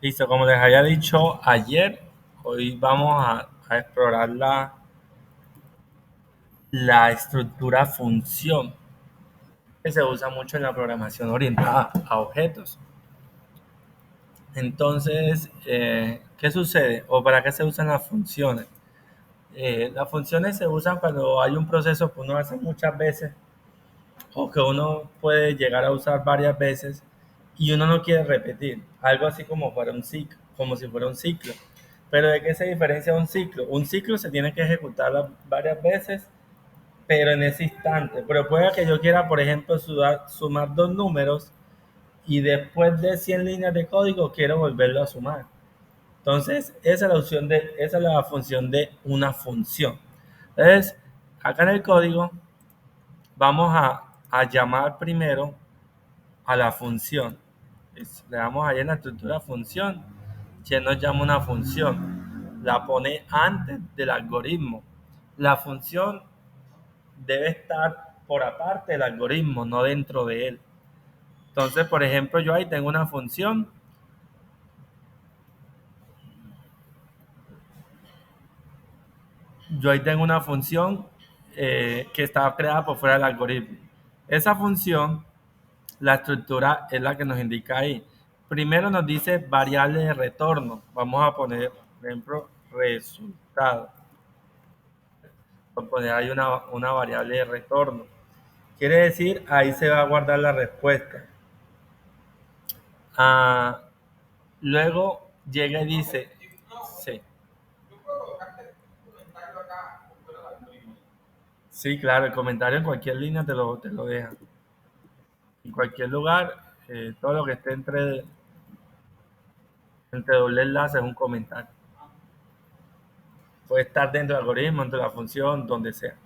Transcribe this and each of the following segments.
Listo, como les había dicho ayer, hoy vamos a explorar la estructura función que se usa mucho en la programación orientada a objetos. Entonces, ¿qué sucede? ¿O para qué se usan las funciones? Las funciones se usan cuando hay un proceso que uno hace muchas veces o que uno puede llegar a usar varias veces y uno no quiere repetir, algo así como para un ciclo, como si fuera un ciclo. Pero ¿de qué se diferencia un ciclo? Un ciclo se tiene que ejecutar varias veces, pero en ese instante. Pero puede que yo quiera, por ejemplo, sumar dos números y después de 100 líneas de código quiero volverlo a sumar. Entonces, esa es la función de una función. Entonces, acá en el código vamos a llamar primero a la función. Le damos ahí en la estructura función, que nos llama una función. La pone antes del algoritmo. La función debe estar por aparte del algoritmo, no dentro de él. Entonces, por ejemplo, yo ahí tengo una función. Yo ahí tengo una función que está creada por fuera del algoritmo. Esa función, la estructura es la que nos indica ahí. Primero nos dice variable de retorno. Vamos a poner, por ejemplo, resultado. Vamos a poner ahí una variable de retorno. Quiere decir, ahí se va a guardar la respuesta. Ah, luego llega y dice, sí, sí, claro, el comentario en cualquier línea te lo deja. En cualquier lugar, todo lo que esté entre doble enlace es un comentario. Puede estar dentro del algoritmo, dentro de la función, donde sea.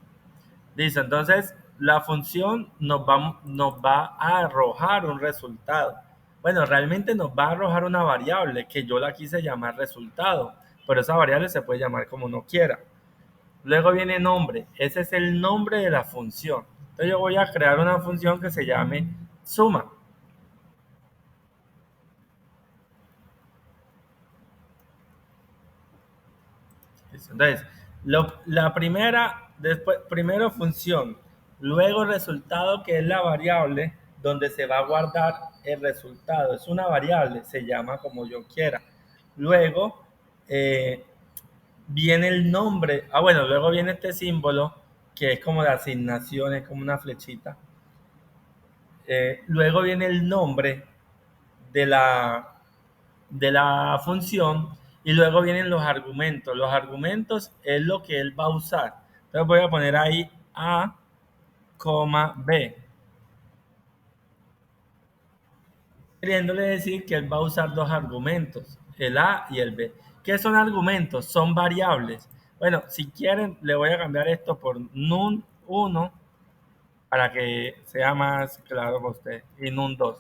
Dice, entonces, la función nos va a arrojar un resultado. Bueno, realmente nos va a arrojar una variable que yo la quise llamar resultado, pero esa variable se puede llamar como uno quiera. Luego viene nombre. Ese es el nombre de la función. Entonces yo voy a crear una función que se llame suma. Entonces, la primera, después, primero función, luego resultado, que es la variable donde se va a guardar el resultado. Es una variable, se llama como yo quiera. Luego eh, viene el nombre. Bueno, luego viene este símbolo que es como de asignación, es como una flechita. Luego viene el nombre de la función y luego vienen los argumentos. Los argumentos es lo que él va a usar. Entonces voy a poner ahí A, B, queriéndole decir que él va a usar dos argumentos, el A y el B. ¿Qué son argumentos? Son variables. Bueno, si quieren, le voy a cambiar esto por num1 para que sea más claro para usted y num2.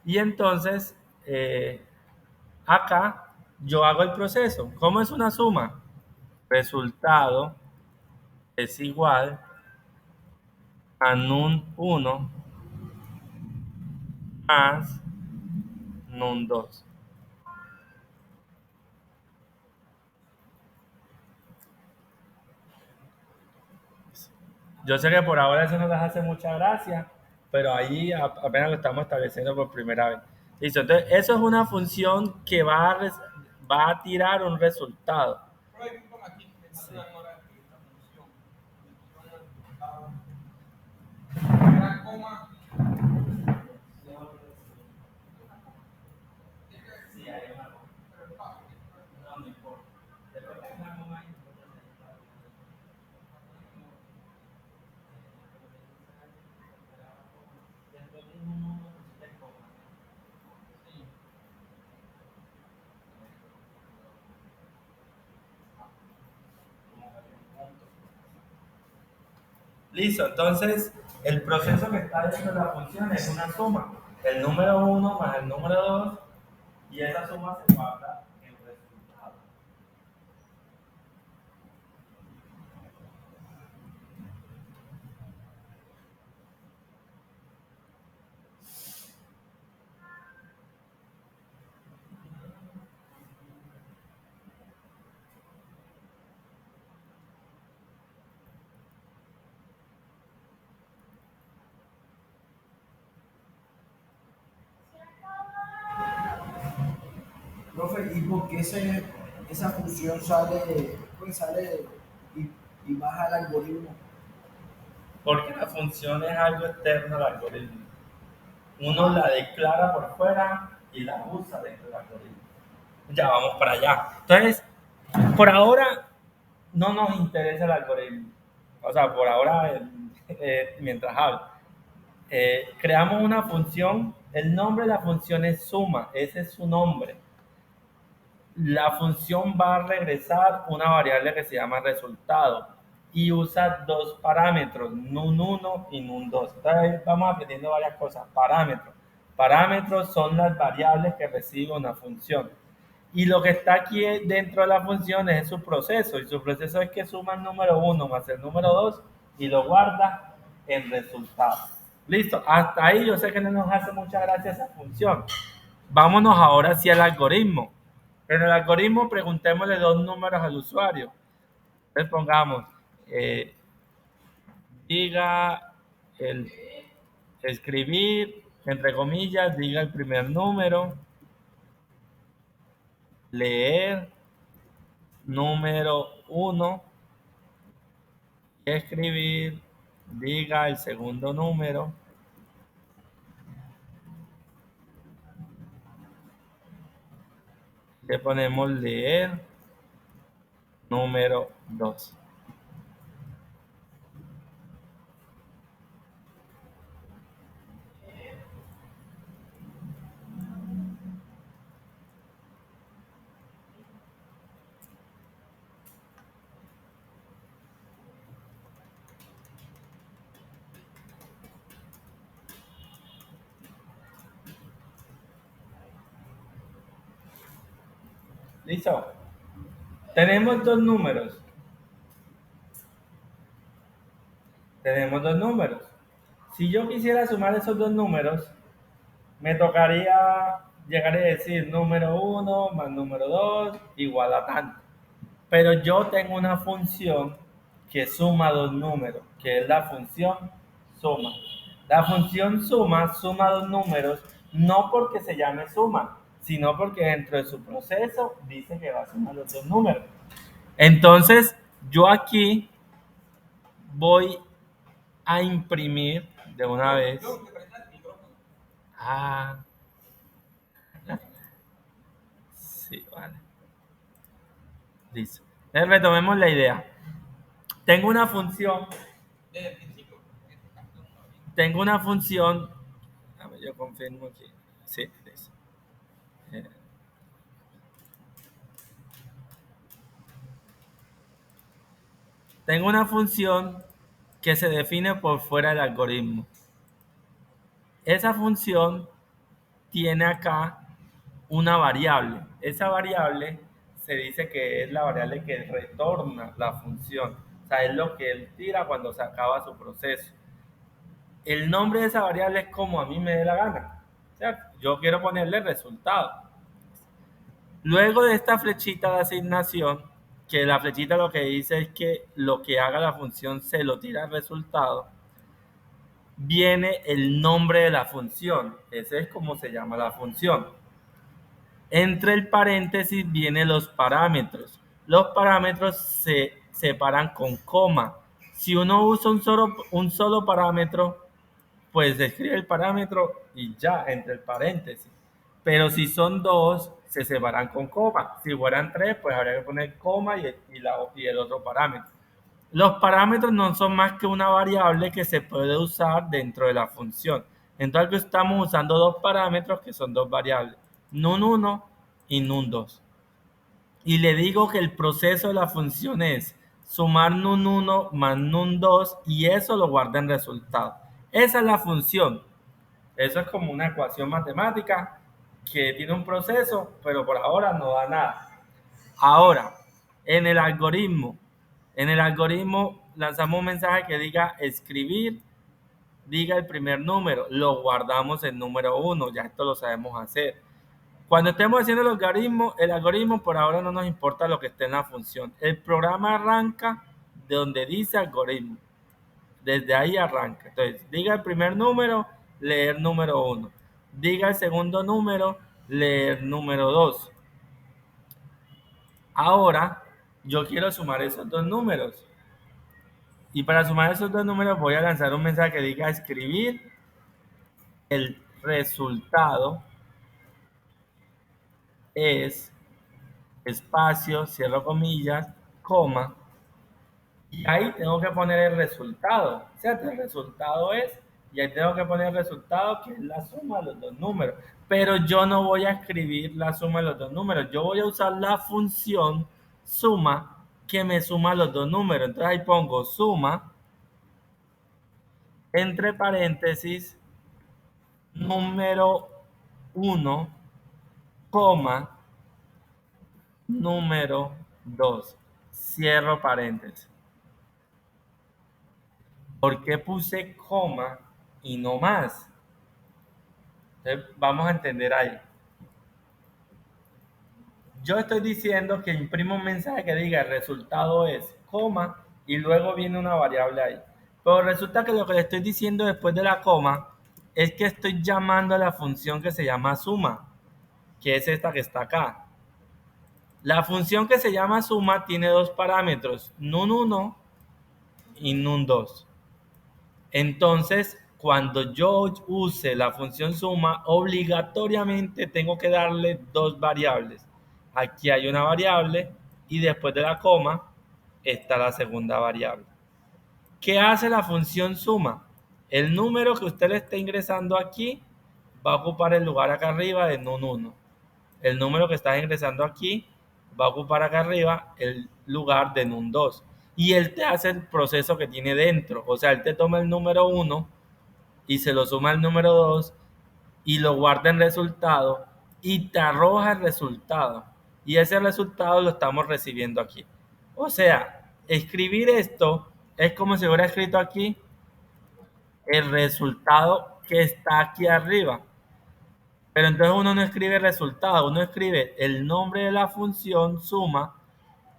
Y entonces, acá yo hago el proceso. ¿Cómo es una suma? Resultado es igual a num1 más num2. Yo sé que por ahora eso no les hace mucha gracia, pero ahí apenas lo estamos estableciendo por primera vez. Listo, entonces eso es una función que va a tirar un resultado. Sí. Listo, entonces el proceso que está dentro de la función es una suma. El número uno más el número 2 y esa suma se guarda en el resultado. Profe, ¿y por qué esa función sale, pues sale y, y baja el algoritmo? Porque la función es algo externo al algoritmo. Uno la declara por fuera y la usa dentro del algoritmo. Ya vamos para allá. Entonces, por ahora no nos interesa el algoritmo. O sea, por ahora, mientras hablo. Creamos una función, el nombre de la función es suma, ese es su nombre. La función va a regresar una variable que se llama resultado y usa dos parámetros, num1 y num2. Entonces vamos aprendiendo varias cosas. Parámetros. Parámetros son las variables que recibe una función. Y lo que está aquí dentro de la función es su proceso. Y su proceso es que suma el número 1 más el número 2 y lo guarda en resultado. Listo. Hasta ahí yo sé que no nos hace mucha gracia esa función. Vámonos ahora hacia el algoritmo. En el algoritmo preguntémosle dos números al usuario. Entonces pongamos, eh, diga el escribir, entre comillas, diga el primer número, leer, número uno, y escribir, diga el segundo número, le ponemos leer, número 2. ¿Listo? Tenemos dos números. Tenemos dos números. Si yo quisiera sumar esos dos números, me tocaría llegar a decir número uno más número 2 igual a tanto. Pero yo tengo una función que suma dos números, que es la función suma. La función suma dos números, no porque se llame suma, sino porque dentro de su proceso dice que va a sumar los dos números. Entonces, yo aquí voy a imprimir de una vez. Ah, sí, vale. Listo. Entonces, retomemos la idea. Tengo una función, tengo una función, a ver, yo confirmo aquí. Sí, listo. Eh, Tengo una función que se define por fuera del algoritmo. Esa función tiene acá una variable. Esa variable se dice que es la variable que retorna la función. O sea, es lo que él tira cuando se acaba su proceso. El nombre de esa variable es como a mí me dé la gana. ¿Cierto? Yo quiero ponerle resultado. Luego de esta flechita de asignación, que la flechita lo que dice es que lo que haga la función se lo tira al resultado, viene el nombre de la función. Ese es como se llama la función. Entre el paréntesis vienen los parámetros. Los parámetros se separan con coma. Si uno usa un solo parámetro, pues se escribe el parámetro y ya, entre el paréntesis. Pero si son dos, se separan con coma. Si fueran tres, pues habría que poner coma y el otro parámetro. Los parámetros no son más que una variable que se puede usar dentro de la función. Entonces estamos usando dos parámetros que son dos variables, num1 y num2. Y le digo que el proceso de la función es sumar num1 más num2 y eso lo guarda en resultado. Esa es la función. Eso es como una ecuación matemática que tiene un proceso, pero por ahora no da nada. Ahora, en el algoritmo, lanzamos un mensaje que diga escribir, diga el primer número, lo guardamos en número uno, ya esto lo sabemos hacer. Cuando estemos haciendo el algoritmo por ahora no nos importa lo que esté en la función. El programa arranca de donde dice algoritmo. Desde ahí arranca. Entonces, diga el primer número, leer número uno. Diga el segundo número, leer número 2. Ahora yo quiero sumar esos dos números. Y para sumar esos dos números voy a lanzar un mensaje que diga escribir el resultado es espacio, cierro comillas, coma, y ahí tengo que poner el resultado, ¿cierto? El resultado es, y ahí tengo que poner el resultado que es la suma de los dos números. Pero yo no voy a escribir la suma de los dos números, yo voy a usar la función suma que me suma los dos números. Entonces ahí pongo suma, entre paréntesis, número uno coma, número 2 cierro paréntesis. ¿Por qué puse coma y no más? Entonces, vamos a entender ahí. Yo estoy diciendo que imprimo un mensaje que diga el resultado es coma y luego viene una variable ahí. Pero resulta que lo que le estoy diciendo después de la coma es que estoy llamando a la función que se llama suma, que es esta que está acá. La función que se llama suma tiene dos parámetros, num1 y num2. Entonces, cuando yo use la función suma, obligatoriamente tengo que darle dos variables. Aquí hay una variable y después de la coma está la segunda variable. ¿Qué hace la función suma? El número que usted le esté ingresando aquí va a ocupar el lugar acá arriba de num1. El número que está ingresando aquí va a ocupar acá arriba el lugar de num2. Y él te hace el proceso que tiene dentro. O sea, él te toma el número 1 y se lo suma al número 2 y lo guarda en resultado y te arroja el resultado. Y ese resultado lo estamos recibiendo aquí. O sea, escribir esto es como si hubiera escrito aquí el resultado que está aquí arriba. Pero entonces uno no escribe resultado, uno escribe el nombre de la función suma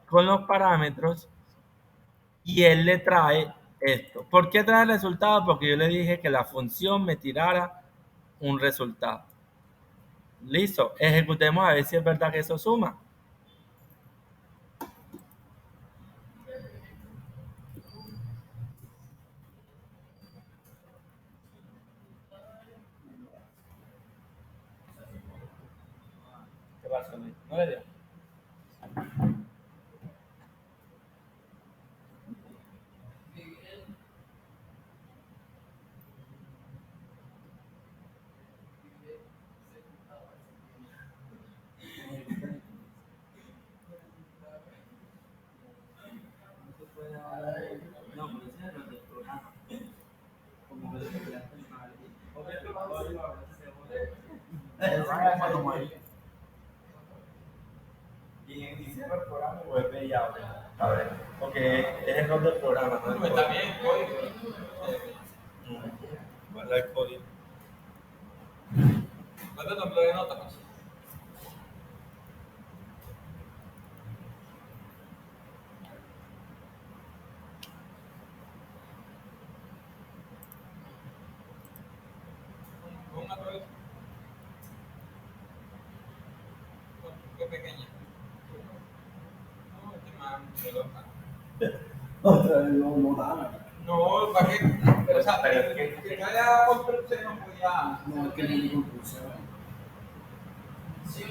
con los parámetros y él le trae esto. ¿Por qué trae el resultado? Porque yo le dije que la función me tirara un resultado. Listo, ejecutemos a ver si es verdad que eso suma. ¿Qué pasó, Luis? ¿No le dio? No, pero ese es el del programa. Como que lo que creaste mal. Porque el código a veces se y cierra el programa y vuelve y abre. A ver, porque es error del programa, ¿no? Está bien el código. ¿Cuál es el código? ¿Cuál es el nombre de notas? Una vez. Qué pequeña. No, este más pelota. Otra vez no da. No, ¿para qué? Pero, o sea, que no haya construcción, no podía. No, es que no hay conclusión. Sí,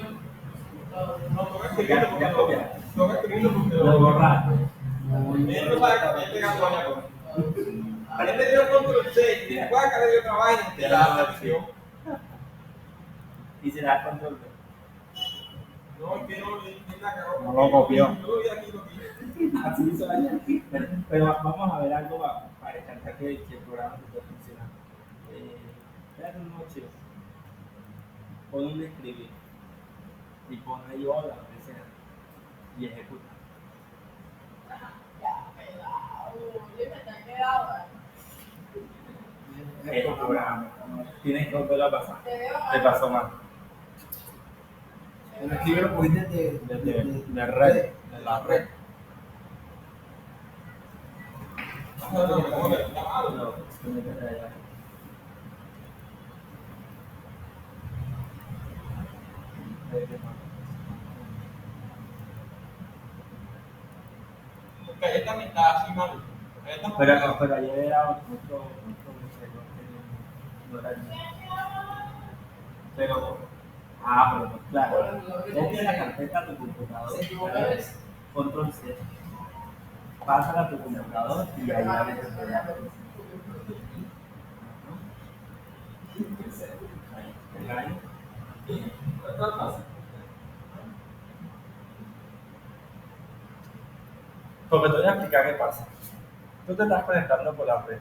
no, tengo que escribirlo porque lo borraste. Él no sabe que él llega a él le dio control C y después acá le dio otra vaina de la opción. Y se da control B. No, es que no lo copió. Así hizo allá. Pero vamos a ver algo para descartar que el programa esté funcionando. Espérate un mochivo. Pon un escribir. Y pon ahí hola, lo que sea. Y ejecuta. Es un programa. Tienes que volverlo a pasar. Te pasó mal. Pero escribe los points De red. De la red. No. también está así mal. Él tampoco Pero, está- pero ayer era otro cero que no era el mismo. Pero, pero pues, claro, él tiene la carpeta de tu computador, control C, pásala a tu computador y ahí abre el programa. Ahí. Porque te voy a explicar qué pasa. Tú te estás conectando por la red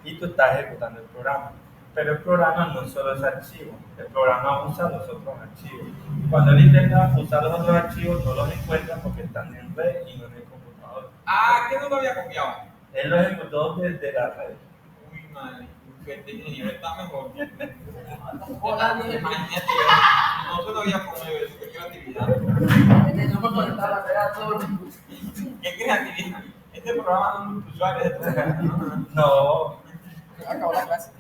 y tú estás ejecutando el programa. Pero el programa no solo es archivo, el programa usa los otros archivos. Cuando él intenta usar los otros archivos, no los encuentra porque están en red y no en el computador. Ah, que no lo había copiado. Él lo ejecutó desde la red. Uy, madre, que este ingeniero está mejor. Hola, Imagínate, no se lo había comido eso, qué creatividad. tenemos que conectar la red a todos. Qué creatividad. Este programa no es un usuario de todo. No, Acabó la clase.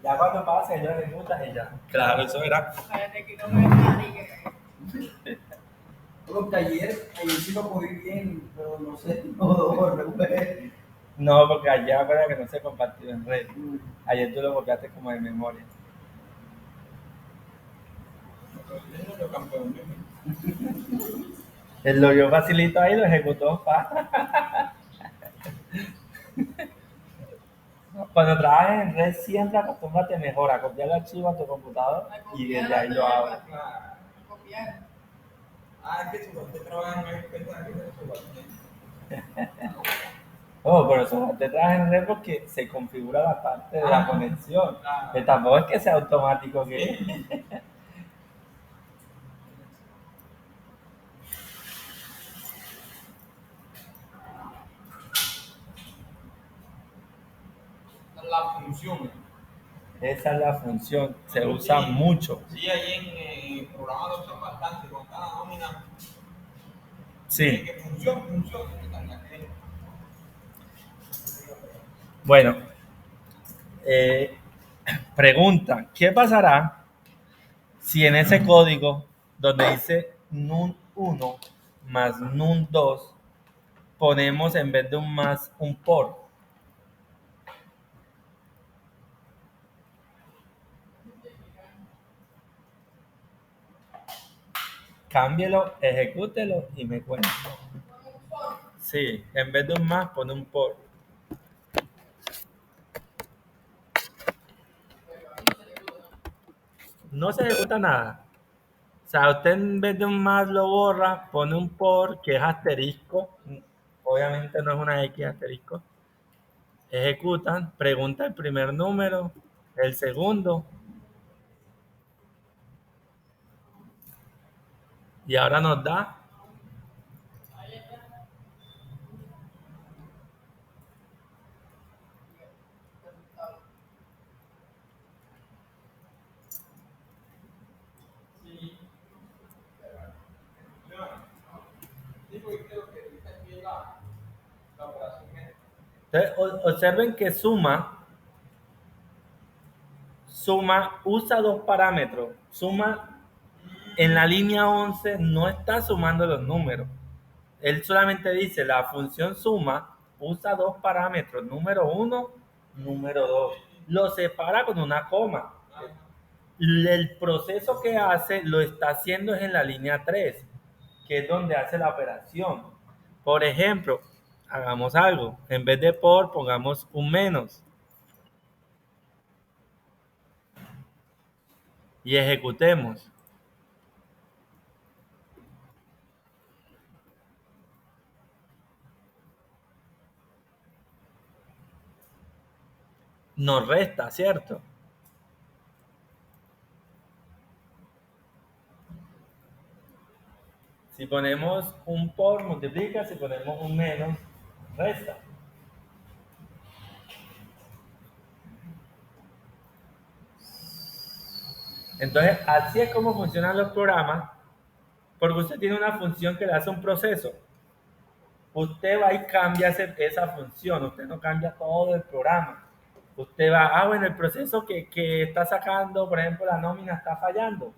ya cuando pasa, ellos ejecutan y ya. Claro, eso era. Cállate que no veo nadie. Porque ayer sí lo cogí bien, pero no sé, no, No, porque allá acuerda que no se compartió en red. Ayer tú lo copiaste como de memoria. Yo campeón. Él lo vio facilito ahí, lo ejecutó. Cuando trabajes en red, siempre acostúmbrate mejor a copiar el archivo a tu computador y desde ahí lo abres. Claro. Copiar. Ah, es que su usted trabaja en el cuenta que es su guardia. Oh, pero eso te trabajas en red porque se configura la parte de la conexión. Claro. Que tampoco es que sea automático que. La función. Esa es la función, se usa mucho. Sí, ahí en el programa lo usan bastante, con cada nómina. Sí. Que funciona. Bueno, pregunta, ¿qué pasará si en ese código donde dice num1 más num2 ponemos en vez de un más un por? Cámbielo, ejecútelo y me cuenta. Sí, en vez de un más pone un por. No se ejecuta nada. O sea, usted en vez de un más lo borra, pone un por que es asterisco. Obviamente no es una X asterisco. Ejecutan, pregunta el primer número, el segundo, y ahora nos da. Entonces, observen que suma usa dos parámetros. Suma en la línea 11 no está sumando los números. Él solamente dice la función suma usa dos parámetros, número 1, número 2. Lo separa con una coma. El proceso que hace lo está haciendo es en la línea 3, que es donde hace la operación. Por ejemplo, hagamos algo. En vez de por, pongamos un menos. Y ejecutemos. Nos resta, ¿cierto? Si ponemos un por, multiplica. Si ponemos un menos, resta. Entonces, así es como funcionan los programas, porque usted tiene una función que le hace un proceso. Usted va y cambia esa función, usted no cambia todo el programa. Usted va, bueno, el proceso que está sacando, por ejemplo, la nómina está fallando.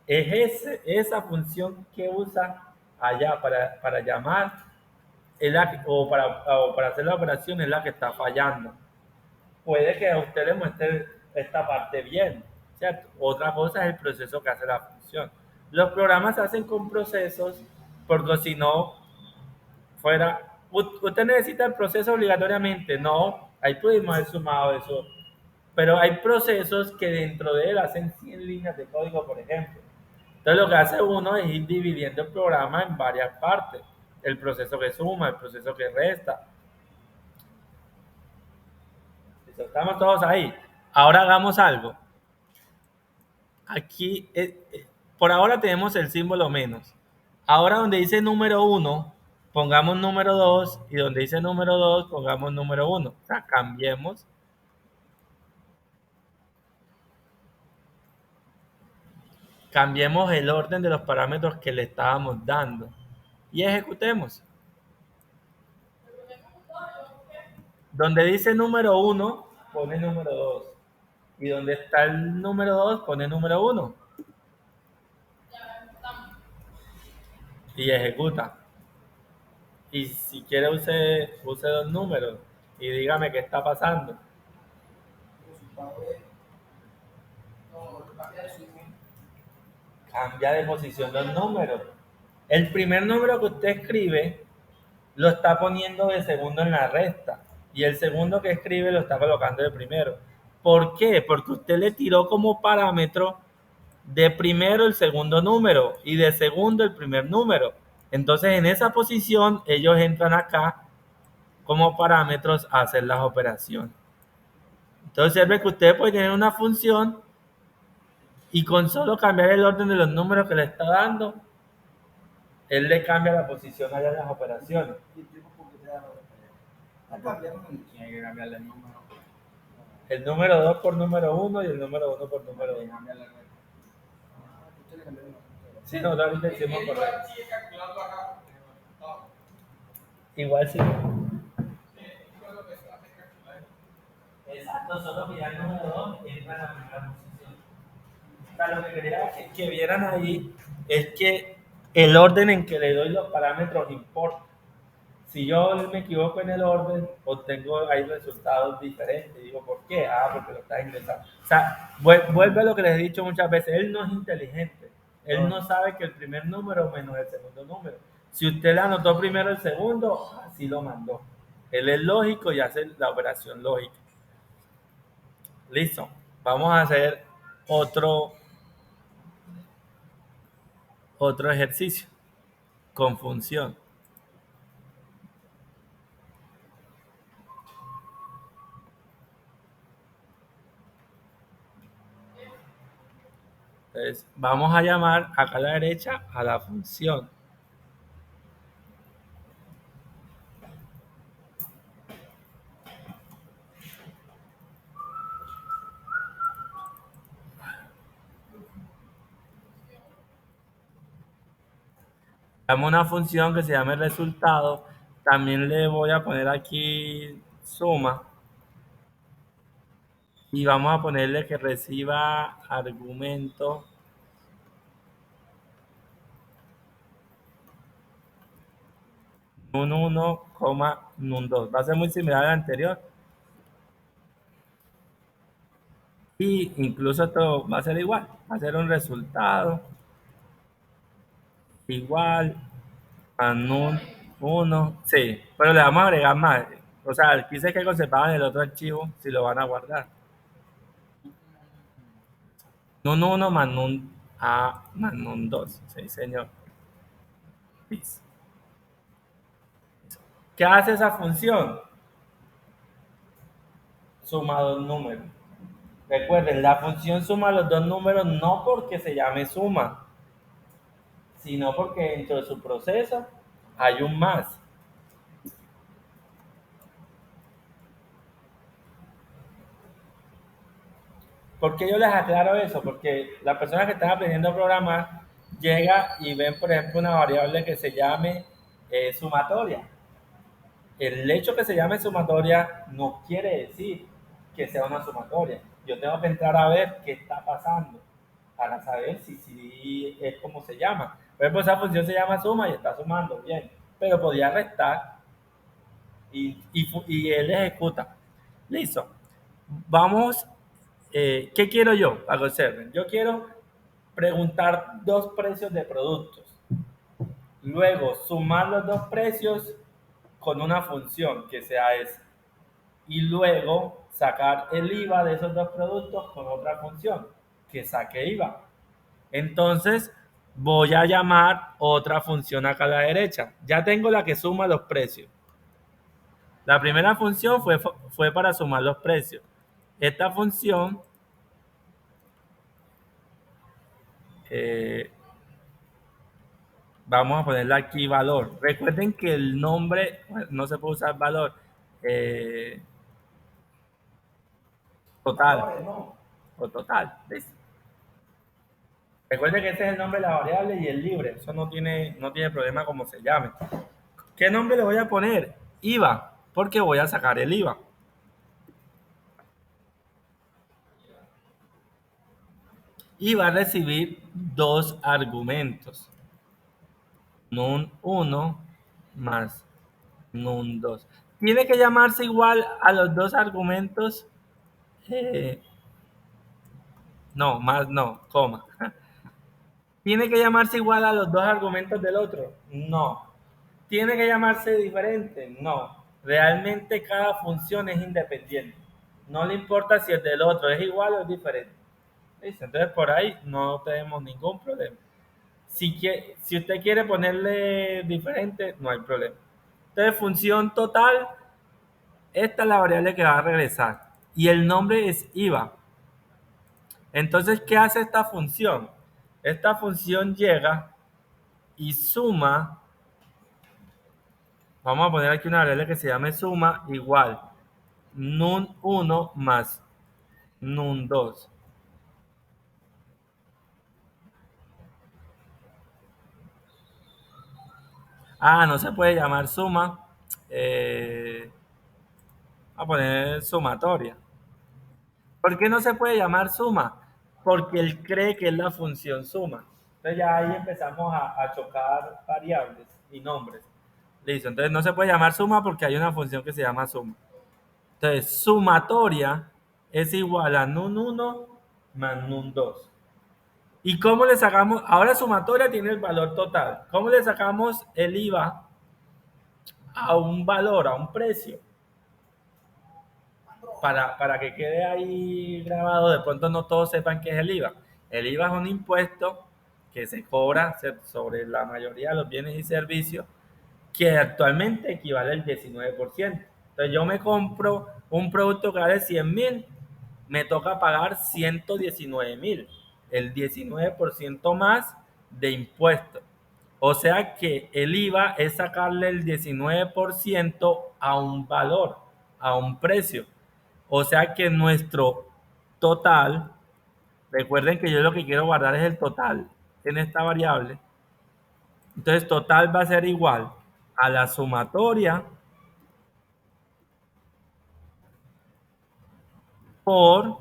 Es esa función que usa allá para llamar o para hacer la operación es la que está fallando. Puede que a usted le muestre esta parte bien, ¿cierto? Otra cosa es el proceso que hace la función. Los programas se hacen con procesos porque si no fuera, usted necesita el proceso obligatoriamente, no, ahí pudimos haber sumado eso, pero hay procesos que dentro de él hacen 100 líneas de código, por ejemplo. Entonces lo que hace uno es ir dividiendo el programa en varias partes, el proceso que suma, el proceso que resta. Estamos todos ahí. Ahora hagamos algo. Aquí, por ahora tenemos el símbolo menos. Ahora donde dice número 1, pongamos número 2 y donde dice número 2, pongamos número 1. O sea, cambiemos el orden de los parámetros que le estábamos dando y ejecutemos. Donde dice número 1, pone número 2. Y donde está el número 2, pone número 1. Y ejecuta. Y si quiere use dos números y dígame qué está pasando. El resultado es, no, cambia de signo. Cambia de posición los números. El primer número que usted escribe lo está poniendo de segundo en la resta y el segundo que escribe lo está colocando de primero. ¿Por qué? Porque usted le tiró como parámetro de primero el segundo número y de segundo el primer número. Entonces en esa posición ellos entran acá como parámetros a hacer las operaciones. Entonces sirve que usted puede tener una función y con solo cambiar el orden de los números que le está dando, él le cambia la posición allá en las operaciones. Y el tipo porque te da cambiaron el Tiene que cambiarle el número. El número 2 por número 1 y el número 1 por número 2. Cambiarle el número. usted le cambiaron el número. Sí, no, ahorita hicimos correcto. Sigue calculando acá. Igual sí. Eso es lo que se hace calcular. Exacto, solo que ya el número 2 entra en la primera posición. O sea, lo que quería que vieran ahí es que el orden en que le doy los parámetros importa. Si yo me equivoco en el orden, obtengo ahí resultados diferentes. Digo, ¿por qué? Porque lo está ingresando. O sea, vuelve a lo que les he dicho muchas veces. Él no es inteligente. Él no sabe que el primer número menos el segundo número. Si usted le anotó primero el segundo, así lo mandó. Él es lógico y hace la operación lógica. Listo. Vamos a hacer otro ejercicio con función. Entonces, vamos a llamar acá a la derecha a la función. Damos una función que se llame resultado. También le voy a poner aquí suma. Y vamos a ponerle que reciba argumento num1, num2. Va a ser muy similar al anterior. Y incluso esto va a ser igual. Va a ser un resultado igual a num1. Sí, pero le vamos a agregar más. O sea, quise que conservaban el otro archivo si lo van a guardar. Num1 más num más num2. Sí, señor. ¿Qué hace esa función? Suma dos números. Recuerden, la función suma los dos números no porque se llame suma, sino porque dentro de su proceso hay un más. ¿Por qué yo les aclaro eso? Porque las personas que están aprendiendo a programar llega y ven, por ejemplo, una variable que se llame sumatoria. El hecho que se llame sumatoria no quiere decir que sea una sumatoria. Yo tengo que entrar a ver qué está pasando para saber si es como se llama. Por ejemplo, esa función se llama suma y está sumando, bien. Pero podía restar y él ejecuta. Listo. Vamos, ¿qué quiero yo? Para que observen. Yo quiero preguntar dos precios de productos. Luego, sumar los dos precios con una función que sea esa. Y luego, sacar el IVA de esos dos productos con otra función que saque IVA. Entonces, voy a llamar otra función acá a la derecha. Ya tengo la que suma los precios. La primera función fue para sumar los precios. Esta función vamos a ponerle aquí valor. Recuerden que el nombre, no se puede usar valor. Total. Valores, no. O total. ¿Ves? Recuerden que ese es el nombre de la variable y el libre. Eso no tiene problema como se llame. ¿Qué nombre le voy a poner? IVA, porque voy a sacar el IVA. Y va a recibir dos argumentos. num1 más num2. Tiene que llamarse igual a los dos argumentos. No, más no, coma. ¿Tiene que llamarse igual a los dos argumentos del otro? No. ¿Tiene que llamarse diferente? No. Realmente cada función es independiente. No le importa si el del otro es igual o es diferente. ¿Listo? Entonces por ahí no tenemos ningún problema. Si usted quiere ponerle diferente, no hay problema. Entonces función total, esta es la variable que va a regresar. Y el nombre es IVA. Entonces, ¿qué hace esta función? Esta función llega y suma. Vamos a poner aquí una variable que se llame suma igual num1 más num2. No se puede llamar suma. A poner sumatoria. ¿Por qué no se puede llamar suma? Porque él cree que es la función suma. Entonces ya ahí empezamos a chocar variables y nombres. Listo, entonces no se puede llamar suma porque hay una función que se llama suma. Entonces, sumatoria es igual a num1 más num2. ¿Y cómo le sacamos? Ahora sumatoria tiene el valor total. ¿Cómo le sacamos el IVA a un valor, a un precio? Para que quede ahí grabado, de pronto no todos sepan qué es el IVA. El IVA es un impuesto que se cobra sobre la mayoría de los bienes y servicios que actualmente equivale al 19%. Entonces yo me compro un producto que vale 100,000, me toca pagar 119,000, el 19% más de impuestos. O sea que el IVA es sacarle el 19% a un valor, a un precio. O sea que nuestro total, recuerden que yo lo que quiero guardar es el total en esta variable. Entonces total va a ser igual a la sumatoria por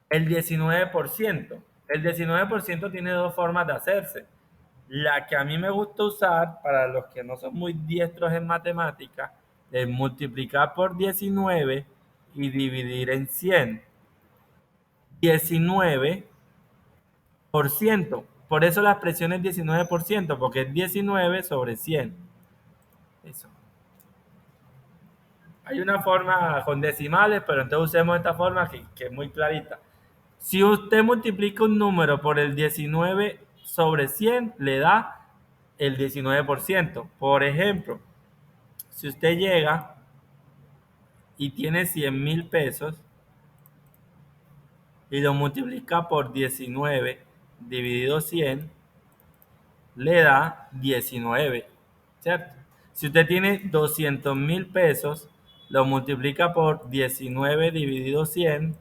el 19%. El 19% tiene dos formas de hacerse. La que a mí me gusta usar para los que no son muy diestros en matemáticas es multiplicar por 19 y dividir en 100. 19%. Por eso la expresión es 19%, porque es 19 sobre 100. Eso. Hay una forma con decimales, pero entonces usemos esta forma que es muy clarita. Si usted multiplica un número por el 19 sobre 100, le da el 19%. Por ejemplo, si usted llega y tiene 100,000 pesos y lo multiplica por 19 dividido 100, le da 19, ¿cierto? Si usted tiene 200,000 pesos, lo multiplica por 19 dividido 100,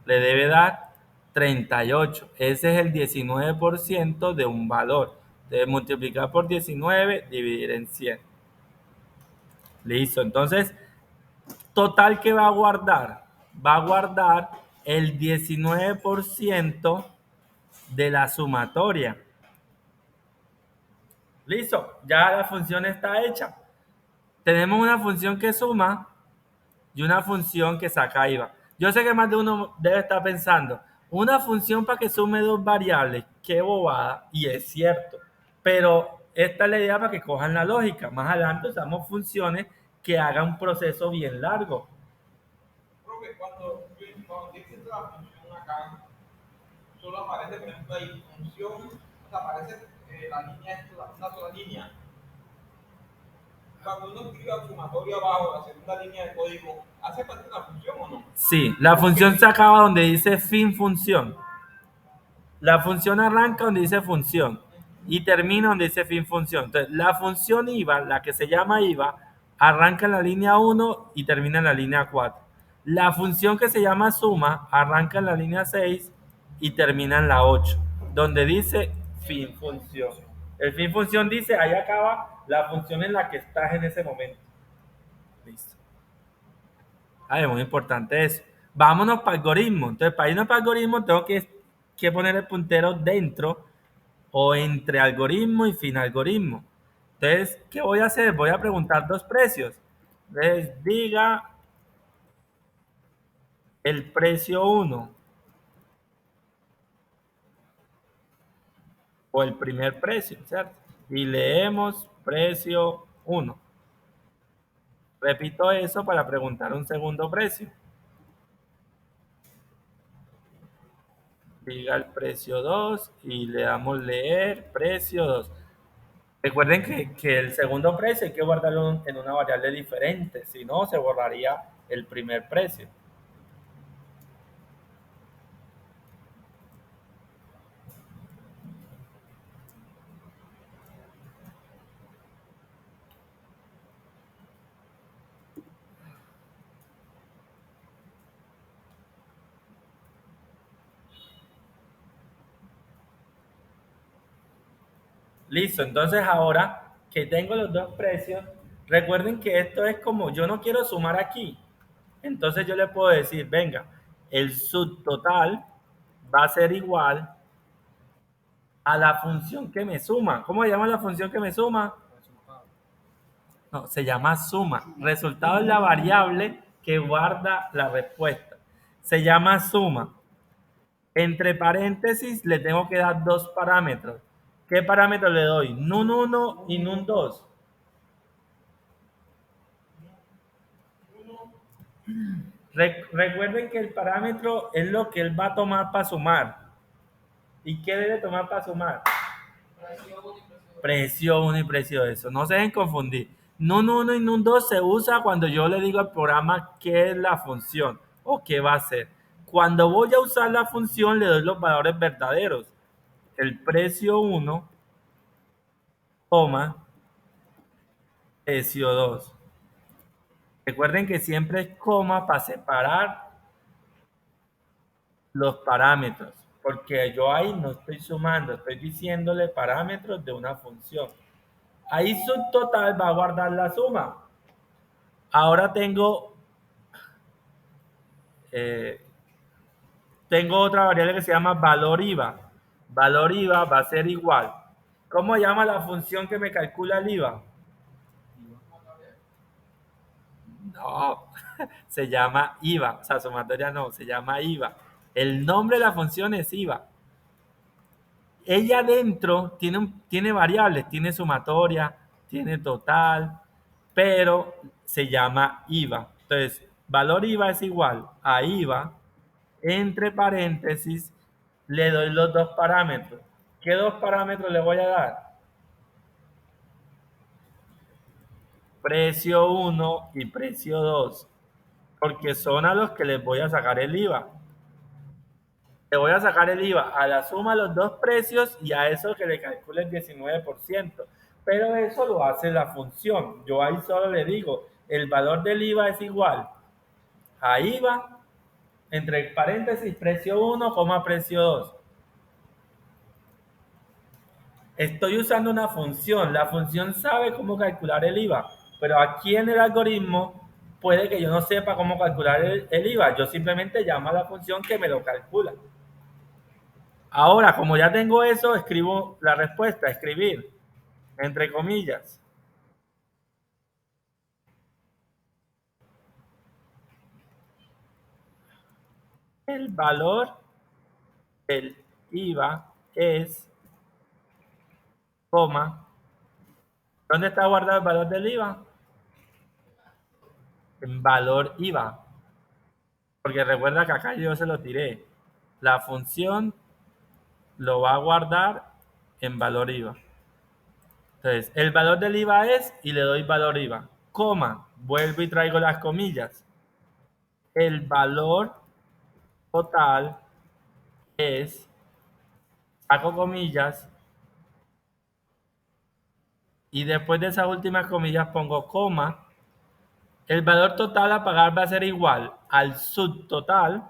le debe dar 38. Ese es el 19% de un valor. Debe multiplicar por 19, dividir en 100. Listo. Entonces, total, ¿qué va a guardar? Va a guardar el 19% de la sumatoria. Listo, ya la función está hecha. Tenemos una función que suma y una función que saca IVA. Yo sé que más de uno debe estar pensando, una función para que sume dos variables, qué bobada, y es cierto. Pero esta es la idea para que cojan la lógica. Más adelante usamos funciones que hagan un proceso bien largo. Profe, cuando dices la función acá, solo aparece, por ejemplo, ahí función, o sea, aparece la línea, una sola línea. Cuando uno escribe sumatorio abajo, la segunda línea de código, ¿hace parte de la función o no? Sí, la función se acaba donde dice fin función. La función arranca donde dice función y termina donde dice fin función. Entonces, la función IVA, la que se llama IVA, arranca en la línea 1 y termina en la línea 4. La función que se llama suma arranca en la línea 6 y termina en la 8, donde dice fin función. El fin función dice, ahí acaba la función en la que estás en ese momento. Listo. Es muy importante eso. Vámonos para algoritmo. Entonces, para irnos para algoritmo, tengo que poner el puntero dentro o entre algoritmo y fin algoritmo. Entonces, ¿qué voy a hacer? Voy a preguntar dos precios. Entonces, diga el precio 1 o el primer precio, ¿cierto? Y leemos precio 1. Repito eso para preguntar un segundo precio. Diga el precio 2 y le damos leer precio 2. Recuerden que el segundo precio hay que guardarlo en una variable diferente, si no se borraría el primer precio. Listo, entonces ahora que tengo los dos precios, recuerden que esto es como yo no quiero sumar aquí. Entonces yo le puedo decir, venga, el subtotal va a ser igual a la función que me suma. ¿Cómo se llama la función que me suma? No, se llama suma. Resultado es la variable que guarda la respuesta. Se llama suma. Entre paréntesis le tengo que dar dos parámetros. ¿Qué parámetro le doy? Num1 y num2. Recuerden que el parámetro es lo que él va a tomar para sumar. ¿Y qué debe tomar para sumar? Precio 1 y precio 2. Eso. No se dejen confundir. Num1 y num2 se usa cuando yo le digo al programa qué es la función o qué va a hacer. Cuando voy a usar la función le doy los valores verdaderos. El precio 1, precio 2. Recuerden que siempre es coma para separar los parámetros, porque yo ahí no estoy sumando, estoy diciéndole parámetros de una función. Ahí subtotal va a guardar la suma. Ahora tengo otra variable que se llama valor IVA. Valor IVA va a ser igual. ¿Cómo llama la función que me calcula el IVA? No, se llama IVA, o sea, sumatoria no, se llama IVA. El nombre de la función es IVA. Ella dentro tiene variables, tiene sumatoria, tiene total, pero se llama IVA. Entonces, valor IVA es igual a IVA, entre paréntesis, le doy los dos parámetros. ¿Qué dos parámetros le voy a dar? Precio 1 y precio 2, porque son a los que les voy a sacar el IVA. Le voy a sacar el IVA a la suma de los dos precios y a eso que le calcule el 19%. Pero eso lo hace la función. Yo ahí solo le digo, el valor del IVA es igual a IVA, entre paréntesis, precio 1, precio 2. Estoy usando una función. La función sabe cómo calcular el IVA, pero aquí en el algoritmo puede que yo no sepa cómo calcular el IVA. Yo simplemente llamo a la función que me lo calcula. Ahora, como ya tengo eso, escribo la respuesta, escribir. entre comillas, el valor del IVA es, coma, ¿dónde está guardado el valor del IVA? En valor IVA. Porque recuerda que acá yo se lo tiré. La función lo va a guardar en valor IVA. Entonces, el valor del IVA es, y le doy valor IVA, coma, vuelvo y traigo las comillas. El valor total es, saco comillas, y después de esas últimas comillas pongo coma. El valor total a pagar va a ser igual al subtotal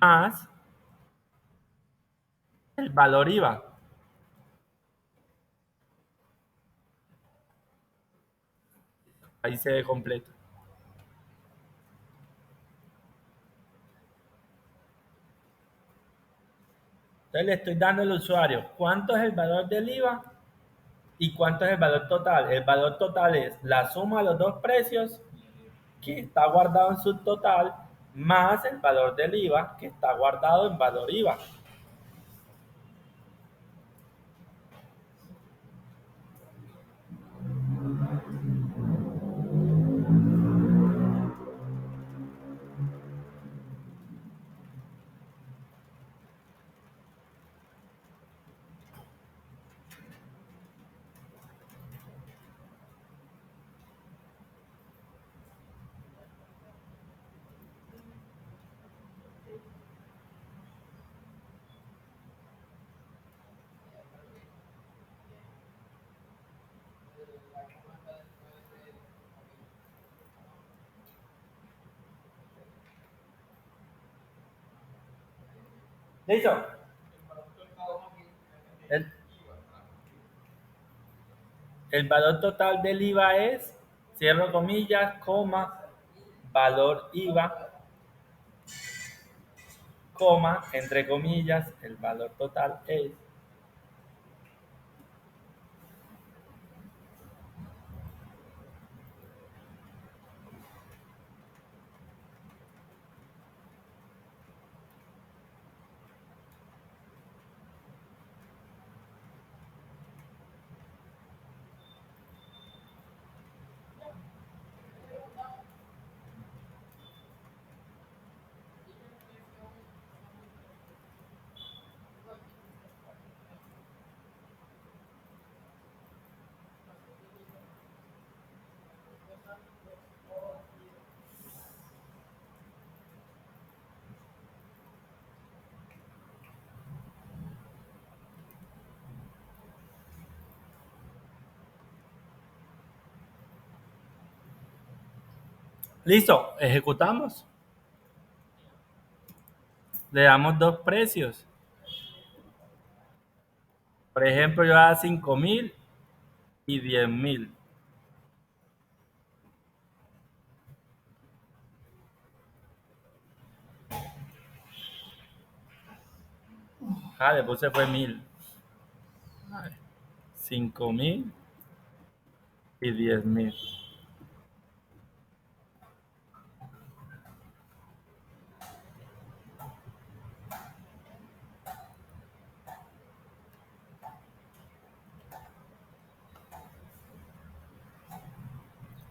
más el valor IVA. Ahí se ve completo. Entonces le estoy dando al usuario cuánto es el valor del IVA y cuánto es el valor total. El valor total es la suma de los dos precios que está guardado en subtotal más el valor del IVA que está guardado en valor IVA. ¿Listo? El, el valor total del IVA es, cierro comillas, coma, valor IVA, coma, entre comillas, el valor total es. Listo, ejecutamos. Le damos dos precios. Por ejemplo, yo a 5.000 y 10.000. Ah, le puse fue 1.000. 5.000 y 10.000.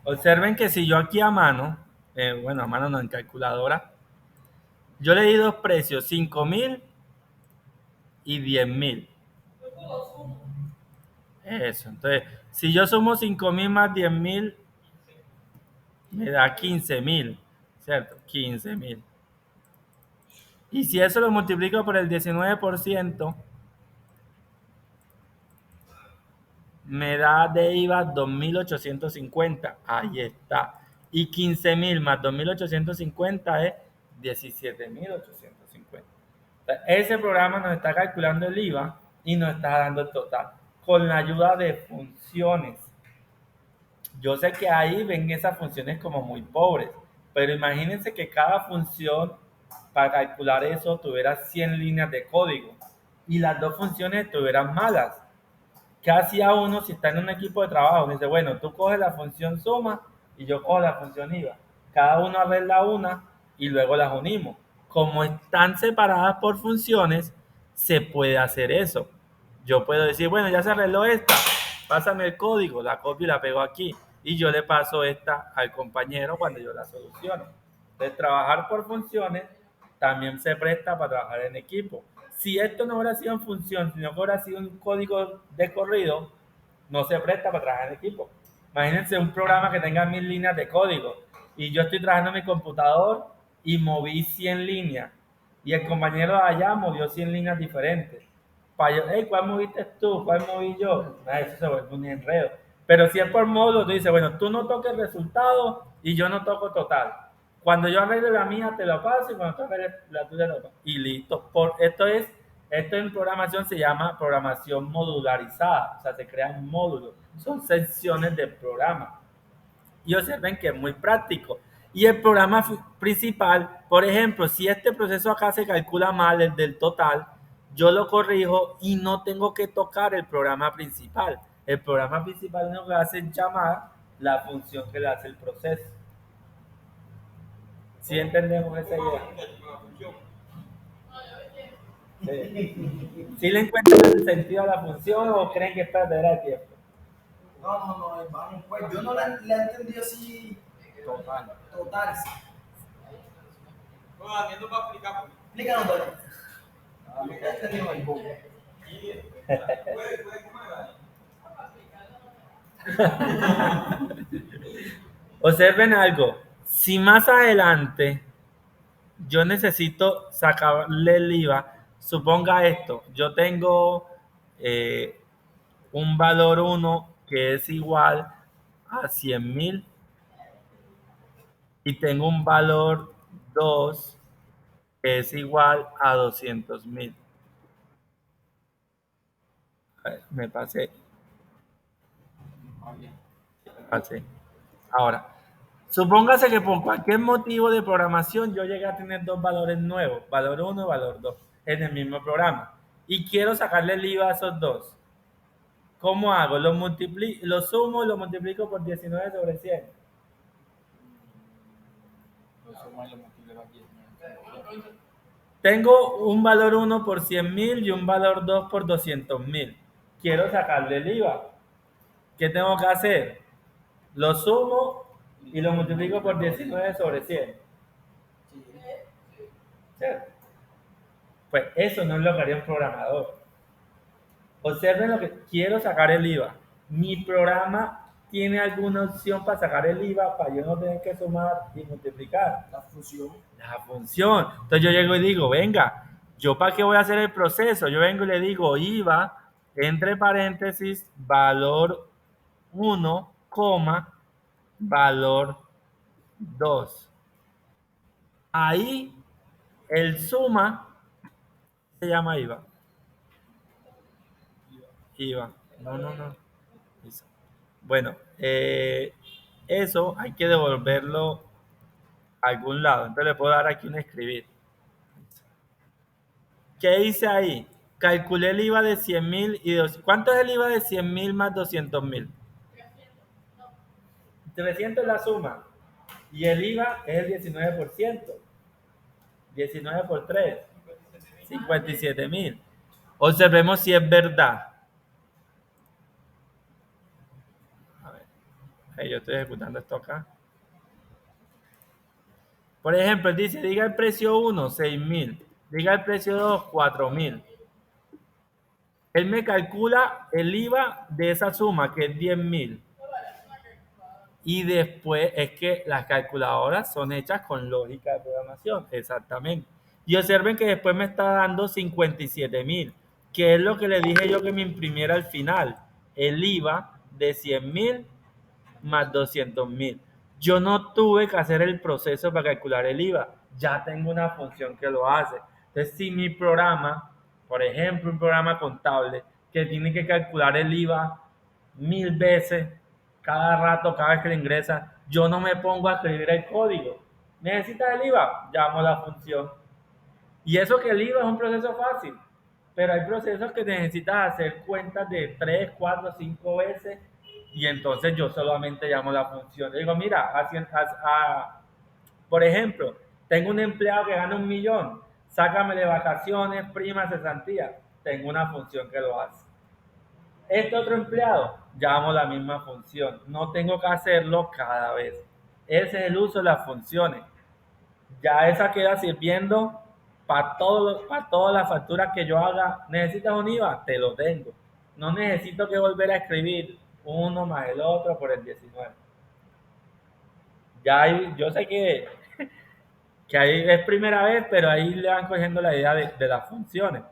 Observen que si yo aquí a mano, bueno, a mano no, en calculadora, yo le di dos precios, 5.000 y 10.000. Eso, entonces, si yo sumo 5.000 más 10.000, me da 15.000, ¿cierto? 15.000. Y si eso lo multiplico por el 19%, me da de IVA 2.850. Ahí está. Y 15.000 más 2.850 es 17.850. Ese programa nos está calculando el IVA y nos está dando el total con la ayuda de funciones. Yo sé que ahí ven esas funciones como muy pobres, pero imagínense que cada función para calcular eso tuviera 100 líneas de código y las dos funciones estuvieran malas. ¿qué hacía uno si está en un equipo de trabajo? Dice, bueno, tú coges la función suma y yo cojo la función IVA. Cada uno arregla una y luego las unimos. Como están separadas por funciones, se puede hacer eso. Yo puedo decir, bueno, ya se arregló esta, pásame el código, la copio y la pego aquí. Y yo le paso esta al compañero cuando yo la solucione. Entonces, trabajar por funciones también se presta para trabajar en equipo. Si esto no hubiera sido en función, sino que hubiera sido un código de corrido, no se presta para trabajar en equipo. Imagínense un programa que tenga 1000 líneas de código y yo estoy trabajando en mi computador y moví 100 líneas y el compañero de allá movió 100 líneas diferentes. Para yo, hey, ¿cuál moviste tú? ¿Cuál moví yo? Eso se vuelve un enredo. Pero si es por módulo, tú dices, bueno, tú no toques resultado y yo no toco total. Cuando yo arregle la mía, te lo paso y cuando tú arregles la tuya, lo paso. Y listo. Esto en programación se llama programación modularizada. O sea, se crean módulos. Son secciones del programa. Y observen que es muy práctico. Y el programa principal, por ejemplo, si este proceso acá se calcula mal, el del total, yo lo corrijo y no tengo que tocar el programa principal. El programa principal lo que hace es llamar la función que le hace el proceso. ¿Sí entendemos esa idea? ¿Sí le encuentran el sentido a la función o creen que es perder el tiempo? No, vamos, pues yo no la entendí así total. Bueno, Daniel nos va a explicar. Explícanos, Dani. Ya entendimos el poco. ¿Puede Observen algo. Si más adelante yo necesito sacarle el IVA, suponga esto, yo tengo un valor 1 que es igual a 100,000 y tengo un valor 2 que es igual a 200,000. Me pasé. Ahora, supóngase que por cualquier motivo de programación yo llegué a tener dos valores nuevos, valor 1 y valor 2, en el mismo programa. Y quiero sacarle el IVA a esos dos. ¿Cómo hago? Lo sumo y lo multiplico por 19 sobre 100. Tengo un valor 1 por 100,000 y un valor 2 por 200,000. Quiero sacarle el IVA. ¿Qué tengo que hacer? Lo sumo y lo multiplico por 19 sobre 100. ¿Cierto? Pues eso no es lo que haría un programador. Observen lo que quiero sacar el IVA. Mi programa tiene alguna opción para sacar el IVA para yo no tener que sumar y multiplicar. La función. La función. Entonces yo llego y digo, venga, ¿yo para qué voy a hacer el proceso? Yo vengo y le digo IVA, entre paréntesis, valor 1, valor 2. Ahí el suma se llama IVA. IVA. No. Bueno, eso hay que devolverlo a algún lado. Entonces le puedo dar aquí un escribir. ¿Qué hice ahí? Calculé el IVA de 100,000 y 200. ¿Cuánto es el IVA de 100,000 más 200,000? 300 es la suma. Y el IVA es el 19%. 19 por 3. 57,000. Observemos si es verdad. A ver. Yo estoy ejecutando esto acá. Por ejemplo, él dice, diga el precio 1, 6,000. Diga el precio 2, 4,000. Él me calcula el IVA de esa suma, que es 10,000. Y después es que las calculadoras son hechas con lógica de programación, exactamente. Y observen que después me está dando 57,000, que es lo que le dije yo que me imprimiera al final. El IVA de 100,000 más 200,000. Yo no tuve que hacer el proceso para calcular el IVA. Ya tengo una función que lo hace. Entonces, si mi programa, por ejemplo, un programa contable, que tiene que calcular el IVA 1000 veces, cada rato, cada vez que le ingresa, yo no me pongo a escribir el código. ¿Necesitas el IVA? Llamo a la función. Y eso que el IVA es un proceso fácil. pero hay procesos que necesitas hacer cuentas de 3, 4, 5 veces y entonces yo solamente llamo la función. Le digo, mira, por ejemplo, tengo un empleado que gana 1.000.000, sácame de vacaciones, prima, cesantía. Tengo una función que lo hace. Este otro empleado, llamo la misma función. No tengo que hacerlo cada vez. Ese es el uso de las funciones. Ya esa queda sirviendo para todas las facturas que yo haga. ¿Necesitas un IVA? Te lo tengo. No necesito que volver a escribir uno más el otro por el 19. Ya ahí, yo sé que ahí es primera vez, pero ahí le van cogiendo la idea de las funciones.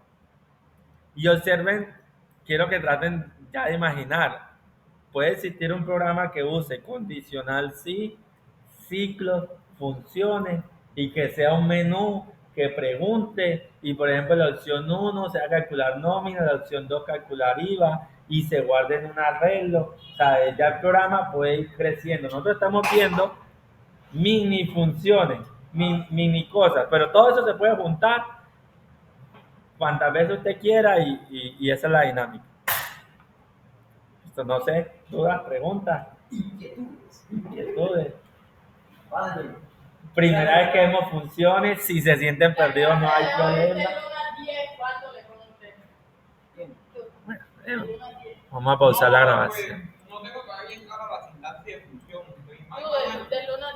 Y observen, quiero que traten ya de imaginar, puede existir un programa que use condicional sí, ciclos, funciones y que sea un menú que pregunte y por ejemplo la opción 1 sea calcular nómina, la opción 2 calcular IVA y se guarde en un arreglo. O sea, ya el programa puede ir creciendo. Nosotros estamos viendo mini funciones, mini cosas, pero todo eso se puede juntar cuantas veces usted quiera y esa es la dinámica. Esto no sé, dudas, preguntas, inquietudes. Padre, Primera vez que vemos funciones, si se sienten perdidos no hay problema. Del 1 al 10, ¿cuánto le conoces? Vamos a pausar la No, grabación. pues, no tengo todavía bien clara la sintaxis de función. Estoy más Tú, o menos- del 1 al